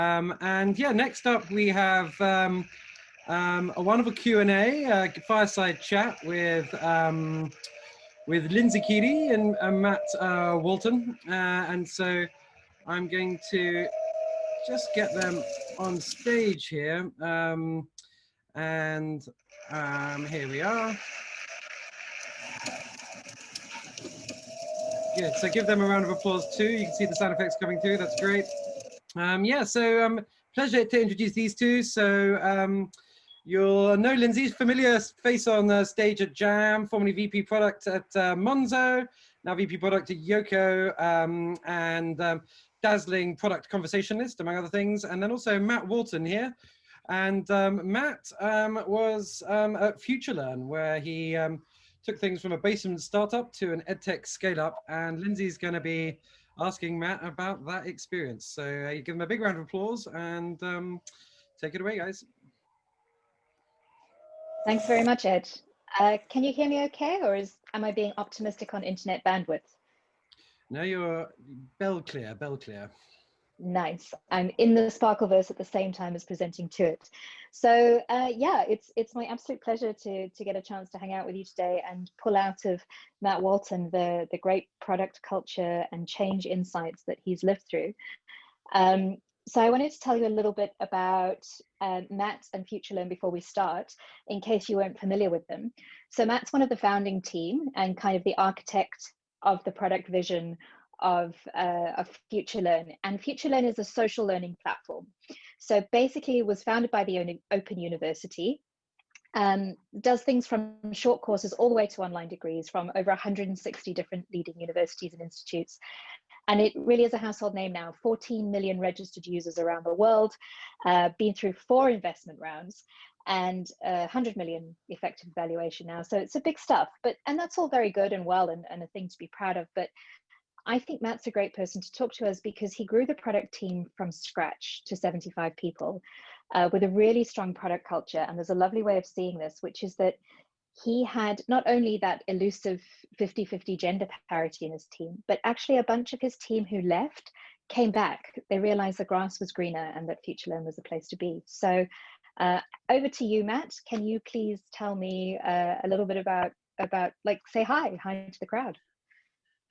And yeah, next up we have a wonderful Q&A, fireside chat with Lindsay and Matt Walton. And so I'm going to just get them on stage here. Here we are. Good, so give them a round of applause too. You can see the sound effects coming through, that's great. Pleasure to introduce these two. So you'll know Lindsay's familiar face on stage at Jam, formerly VP Product at Monzo, now VP Product at Yoko, and dazzling product conversationalist, among other things. And then also Matt Walton here. And Matt was at FutureLearn, where he took things from a basement startup to an EdTech scale-up. And Lindsay's going to be asking Matt about that experience. So you give him a big round of applause and take it away, guys. Thanks very much, Ed. Can you hear me okay, or am I being optimistic on internet bandwidth? No, you're bell clear, bell clear. Nice. I'm in the Sparkleverse at the same time as presenting to it. So yeah, it's my absolute pleasure to get a chance to hang out with you today and pull out of Matt Walton the great product culture and change insights that he's lived through. So I wanted to tell you a little bit about Matt and FutureLearn before we start, in case you weren't familiar with them. So Matt's one of the founding team and kind of the architect of the product vision of FutureLearn. And FutureLearn is a social learning platform. So basically it was founded by the Open University, does things from short courses all the way to online degrees from over 160 different leading universities and institutes. And it really is a household name now, 14 million registered users around the world, been through 4 investment rounds and 100 million effective valuation now. So it's a big stuff, and that's all very good and well and a thing to be proud of. But I think Matt's a great person to talk to us because he grew the product team from scratch to 75 people with a really strong product culture. And there's a lovely way of seeing this, which is that he had not only that elusive 50-50 gender parity in his team, but actually a bunch of his team who left came back. They realized the grass was greener and that FutureLearn was the place to be. So over to you, Matt. Can you please tell me a little bit about like, say hi to the crowd.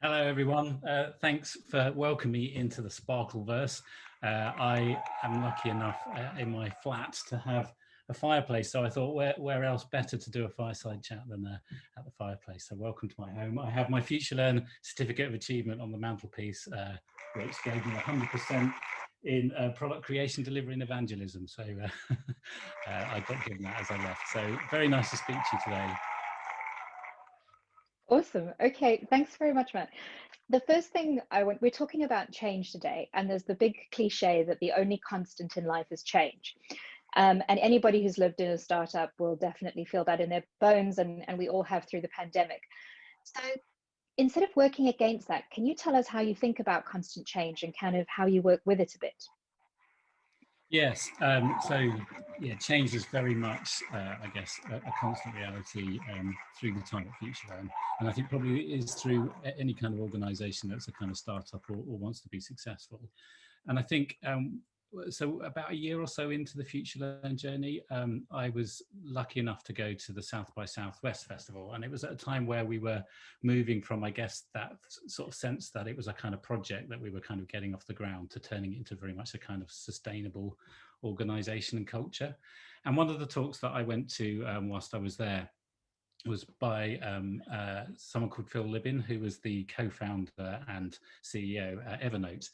Hello, everyone. Thanks for welcoming me into the Sparkleverse. I am lucky enough in my flat to have a fireplace, so I thought where else better to do a fireside chat than at the fireplace. So welcome to my home. I have my FutureLearn Certificate of Achievement on the mantelpiece, which gave me 100% in product creation, delivery and evangelism. So I got given that as I left. So very nice to speak to you today. Awesome. Okay, thanks very much, Matt. The first thing we're talking about change today, and there's the big cliche that the only constant in life is change. And anybody who's lived in a startup will definitely feel that in their bones, and we all have through the pandemic. So instead of working against that, can you tell us how you think about constant change and kind of how you work with it a bit? Yes, so yeah, change is very much, I guess, a constant reality through the time at FutureLearn. And I think probably it is through any kind of organization that's a kind of startup or wants to be successful. And I think, so about a year or so into the FutureLearn journey, I was lucky enough to go to the South by Southwest Festival. And it was at a time where we were moving from, I guess, that sort of sense that it was a kind of project that we were kind of getting off the ground to turning it into very much a kind of sustainable organization and culture. And one of the talks that I went to whilst I was there was by someone called Phil Libin, who was the co-founder and CEO at Evernote.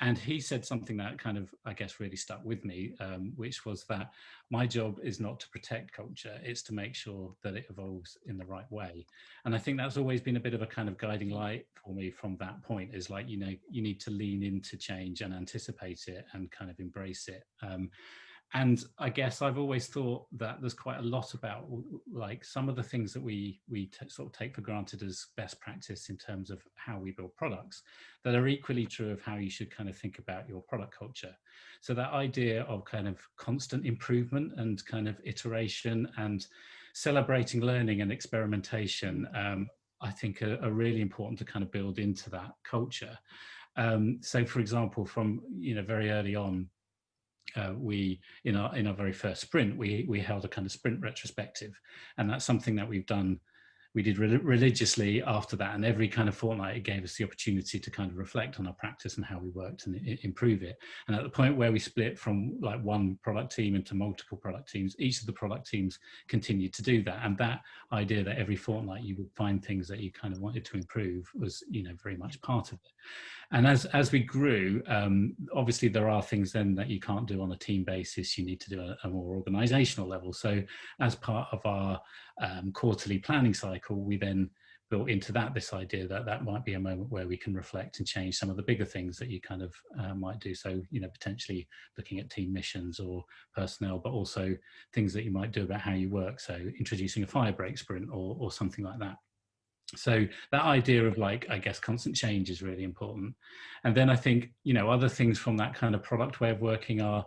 And he said something that kind of, I guess, really stuck with me, which was that my job is not to protect culture, it's to make sure that it evolves in the right way. And I think that's always been a bit of a kind of guiding light for me from that point, is like, you know, you need to lean into change and anticipate it and kind of embrace it. And I guess I've always thought that there's quite a lot about like some of the things that we sort of take for granted as best practice in terms of how we build products that are equally true of how you should kind of think about your product culture. So that idea of kind of constant improvement and kind of iteration and celebrating learning and experimentation, I think are really important to kind of build into that culture. So for example, from, you know, very early on, we in our very first sprint, we held a kind of sprint retrospective, and that's something that we did religiously after that, and every kind of fortnight it gave us the opportunity to kind of reflect on our practice and how we worked and improve it. And at the point where we split from like one product team into multiple product teams, each of the product teams continued to do that, and that idea that every fortnight you would find things that you kind of wanted to improve was, you know, very much part of it. And as we grew, obviously there are things then that you can't do on a team basis. You need to do a more organizational level. So as part of our quarterly planning cycle, we then built into that this idea that that might be a moment where we can reflect and change some of the bigger things that you kind of might do. So, you know, potentially looking at team missions or personnel, but also things that you might do about how you work. So introducing a fire break sprint or something like that. So that idea of, like, I guess, constant change is really important. And then I think, you know, other things from that kind of product way of working are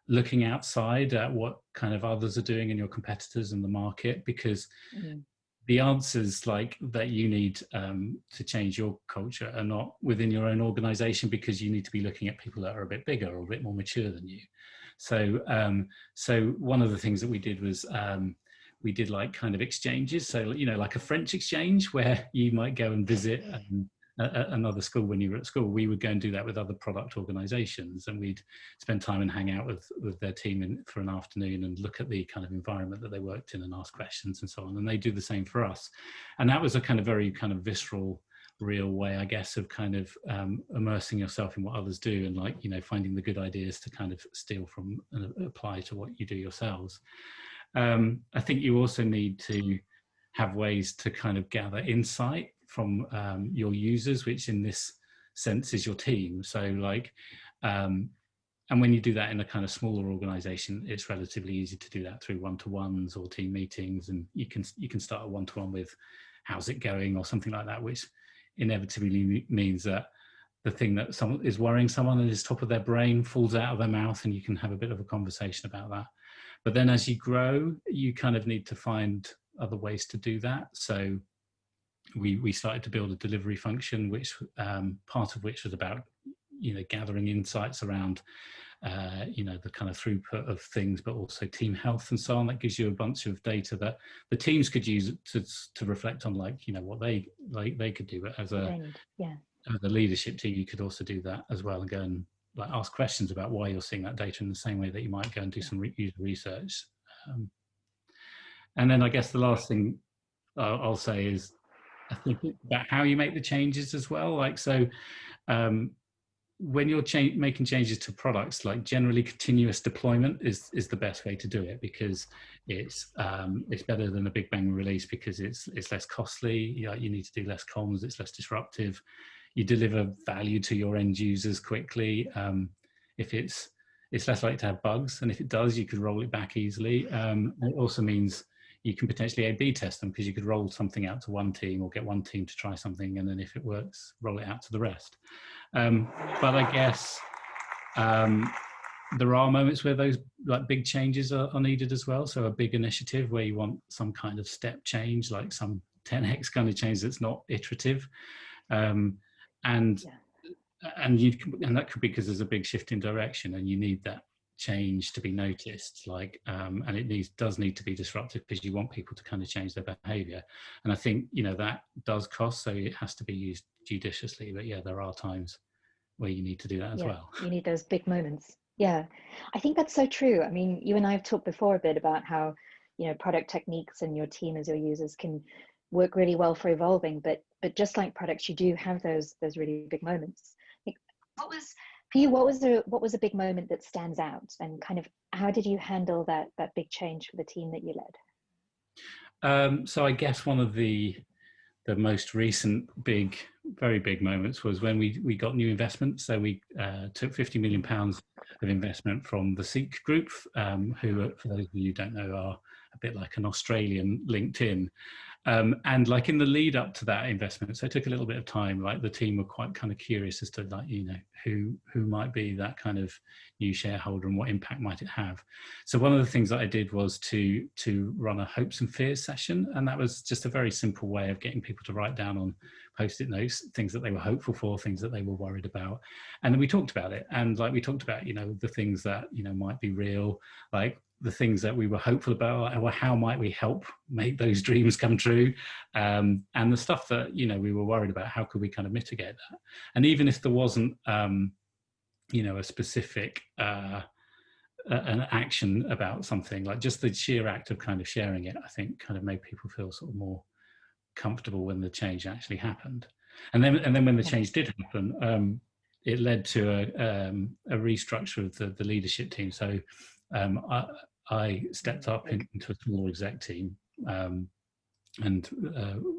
looking outside at what kind of others are doing and your competitors in the market, because the answers like that you need to change your culture are not within your own organization, because you need to be looking at people that are a bit bigger or a bit more mature than you. So so one of the things that we did was we did like kind of exchanges. So, you know, like a French exchange where you might go and visit another school when you were at school. We would go and do that with other product organizations, and we'd spend time and hang out with their team for an afternoon and look at the kind of environment that they worked in and ask questions and so on. And they do the same for us. And that was a kind of very kind of visceral, real way, I guess, of kind of immersing yourself in what others do, and, like, you know, finding the good ideas to kind of steal from and apply to what you do yourselves. I think you also need to have ways to kind of gather insight from your users, which in this sense is your team. So, like, and when you do that in a kind of smaller organization, it's relatively easy to do that through one-to-ones or team meetings, and you can start a one-to-one with how's it going or something like that, which inevitably means that the thing that someone is worrying someone and is top of their brain falls out of their mouth, and you can have a bit of a conversation about that. But then as you grow, you kind of need to find other ways to do that. So we started to build a delivery function, which part of which was about, you know, gathering insights around, you know, the kind of throughput of things, but also team health and so on. That gives you a bunch of data that the teams could use to reflect on, like, you know, what they could do. But as a leadership team, you could also do that as well and go and, like, ask questions about why you're seeing that data in the same way that you might go and do some user research. And then I guess the last thing I'll say is, I think about how you make the changes as well. Like, so when you're making changes to products, like, generally continuous deployment is the best way to do it, because it's better than a big bang release, because it's less costly. You need to do less comms, it's less disruptive. You deliver value to your end users quickly. If it's less likely to have bugs, and if it does, you could roll it back easily. It also means you can potentially A/B test them, because you could roll something out to one team or get one team to try something, and then if it works, roll it out to the rest. But I guess there are moments where those, like, big changes are needed as well. So a big initiative where you want some kind of step change, like some 10x kind of change that's not iterative. And that could be because there's a big shift in direction, and you need that change to be noticed, like, and it does need to be disruptive, because you want people to kind of change their behavior. And I think, you know, that does cost, so it has to be used judiciously. But yeah, there are times where you need to do that as well. You need those big moments. Yeah, I think that's so true. I mean, you and I have talked before a bit about how, you know, product techniques and your team as your users can work really well for evolving, but just like products, you do have those really big moments. Like, what was a big moment that stands out, and kind of how did you handle that big change for the team that you led? So I guess one of the most recent very big moments was when we got new investment. So we took £50 million of investment from the Seek Group, who, for those of you who don't know, are a bit like an Australian LinkedIn. And like in the lead up to that investment, so it took a little bit of time, like the team were quite kind of curious as to, like, you know, who might be that kind of new shareholder and what impact might it have. So one of the things that I did was to run a hopes and fears session, and that was just a very simple way of getting people to write down on post-it notes things that they were hopeful for, things that they were worried about, and then we talked about it. And like we talked about, you know, the things that, you know, might be real, like the things that we were hopeful about, or how might we help make those dreams come true, and the stuff that, you know, we were worried about, how could we kind of mitigate that. And even if there wasn't you know, a specific an action about something, like just the sheer act of kind of sharing it, I think kind of made people feel sort of more comfortable when the change actually happened. And then when the change did happen, it led to a restructure of the leadership team. So I stepped up into a smaller exec team, and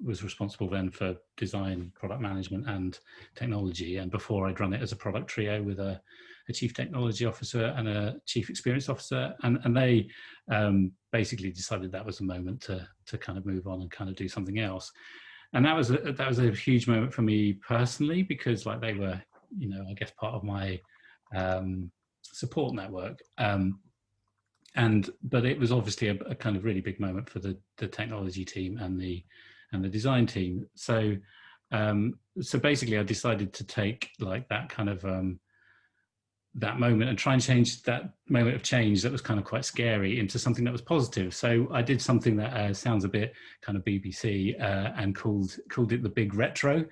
was responsible then for design, product management and technology. And before, I'd run it as a product trio with a chief technology officer and a chief experience officer, and they basically decided that was a moment to kind of move on and kind of do something else. And that was a huge moment for me personally, because like they were, you know, I guess part of my support network. But it was obviously a kind of really big moment for the technology team and the design team. So so basically I decided to take like that kind of that moment and try and change that moment of change that was kind of quite scary into something that was positive. So I did something that sounds a bit kind of BBC, and called it the Big Retro.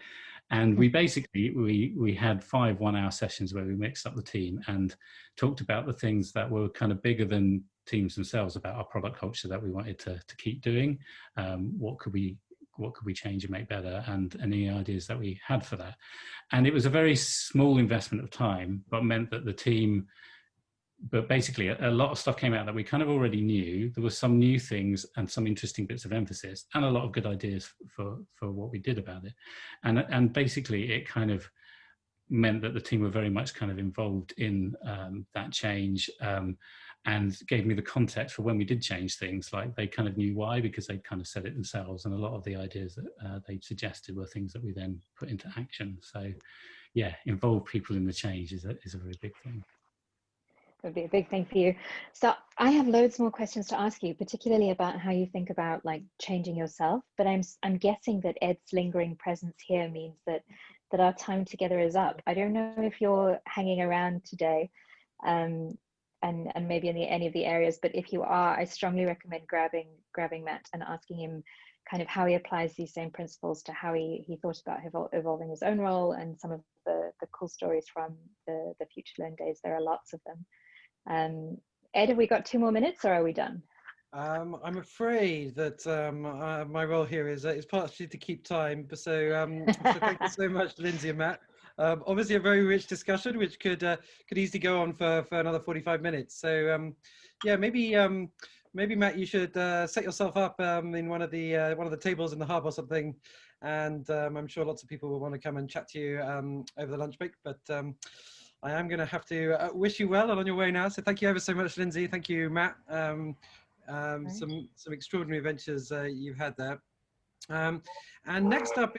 And we basically, we had 5 one-hour sessions where we mixed up the team and talked about the things that were kind of bigger than teams themselves, about our product culture that we wanted to keep doing. What could we change and make better, and any ideas that we had for that. And it was a very small investment of time, but meant that the team, but basically a lot of stuff came out that we kind of already knew. There were some new things and some interesting bits of emphasis and a lot of good ideas for what we did about it. And basically it kind of meant that the team were very much kind of involved in that change, and gave me the context for when we did change things. Like they kind of knew why, because they'd kind of said it themselves, and a lot of the ideas that they'd suggested were things that we then put into action. So yeah, involve people in the change is a very big thing. It would be a big thing for you. So I have loads more questions to ask you, particularly about how you think about like changing yourself. But I'm guessing that Ed's lingering presence here means that our time together is up. I don't know if you're hanging around today, and maybe in any of the areas, but if you are, I strongly recommend grabbing Matt and asking him kind of how he applies these same principles to how he thought about evolving his own role, and some of the cool stories from the FutureLearn days. There are lots of them. Ed, have we got 2 more minutes, or are we done? I'm afraid that my role here is partially to keep time. So thank you so much, Lindsay and Matt. Obviously a very rich discussion, which could easily go on for another 45 minutes. So yeah, maybe Matt, you should set yourself up in one of the tables in the hub or something, and I'm sure lots of people will want to come and chat to you over the lunch break. But I am going to have to wish you well on your way now. So thank you ever so much, Lindsay. Thank you, Matt. Some extraordinary adventures you've had there. And next up.